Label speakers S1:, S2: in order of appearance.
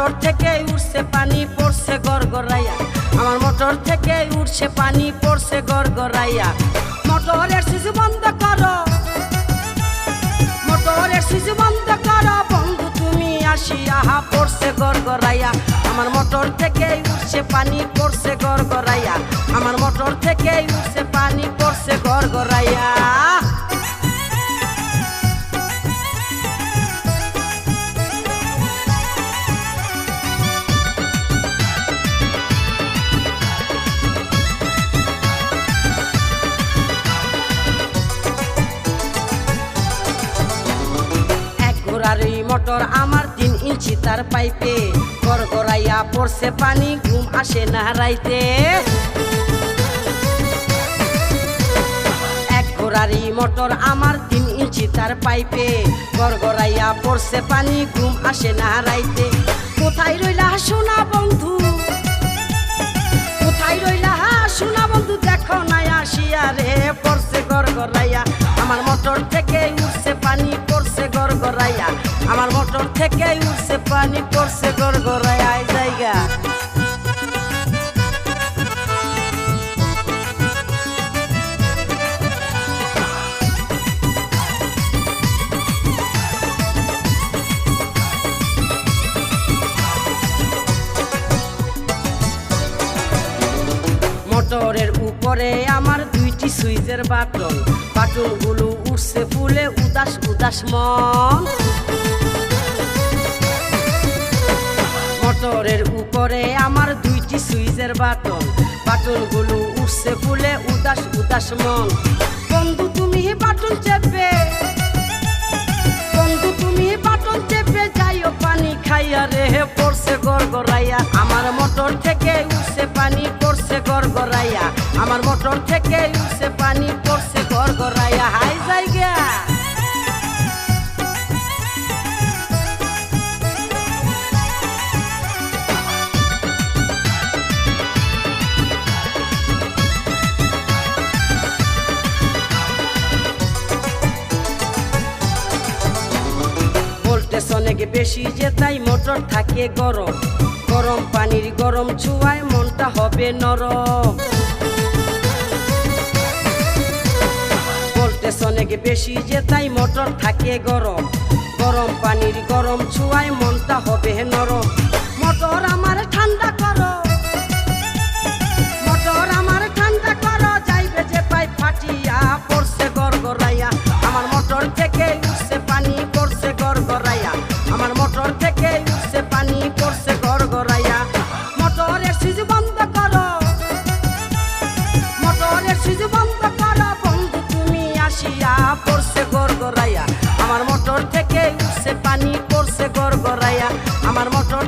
S1: Motor থেকে উঠছে পানি পড়ছে গড়গড়াইয়া, আমার মোটর থেকে উঠছে পানি পড়ছে গড়গড়াইয়া। মোটরের সুইচ বন্ধ করো, মোটরের সুইচ বন্ধ করো বন্ধু তুমি আসিয়া, পড়ছে গড়গড়াইয়া। আমার মোটর থেকে উঠছে পানি পড়ছে গড়গড়াইয়া, আমার মোটর থেকে উঠছে পানি পড়ছে গড়গড়াইয়া। ঘোড়ারই মোটর আমার 3 ইঞ্চি তার পাইপে, গড়গড়াইয়া পড়ছে পানি ঘুম আসে না রাইতে। এক ঘোড়ারই মোটর আমার 3 ইঞ্চি তার পাইপে, গড়গড়াইয়া পড়ছে পানি ঘুম আসে না রাইতে। কোথায় রইলা সোনা বন্ধু, কোথায় রইলা সোনা বন্ধু, দেখো না আসিয়া রে, পড়ছে গড়গড়াইয়া। আমার মোটর থেকে উঠছে পানি পড়ছে গড়গড়াইয়া, আমার মোটর থেকে উঠছে পানি পড়ছে গড়গড়াইয়া। জায়গা মোটরের উপরে আমার 2টি সুইচের বাটন, বাটনগুলো উঠছে ফুলে উদাস উদাস মন। মোটরের উপরে আমার 2টি সুইচের বাটন, বাটনগুলো উঠছে ফুলে উদাস উদাস মন। বন্ধু তুমি বাটন চেপে, বন্ধু তুমি বাটন চেপে যাইও পানি খাইয়া রে, পড়ছে গড়গড়াইয়া। আমার মোটর থেকে উঠছে পানি পড়ছে গড়গড়াইয়া, আমার মোটর থেকে উঠছে পানি পড়ছে গড়গড়াইয়া। হাই জায়গা ভোল্টেজ অনেক বেশি যে তাই মোটর থাকে গরম, গরম পানির গরম ছোঁয়ায় মনটা হবে নরম। ভোল্টেজ অনেক বেশি যে তাই মোটর থাকে গরম, গরম পানির গরম ছোঁয়ায় মনটা হবে নরম। মোটর আমার ঠান্ডা করো, মোটর আমার ঠান্ডা করো, যাইবে যে পাই ফাটিয়া, পড়ছে গড়গড়াইয়া। আমার মোটর থেকে উঠছে পানি পড়ছে গড়গড়াইয়া, আমার মোটর থেকে উঠছে পানি পড়ছে গড়গড়াইয়া। মোটরের সুইচ বন্ধ করো, মোটরের সুইচ বন্ধ করো বন্ধু তুমি আসিয়া, পড়ছে গড়গড়াইয়া। আমার মোটর থেকে উঠছে পানি পড়ছে গড়গড়াইয়া, আমার মোটর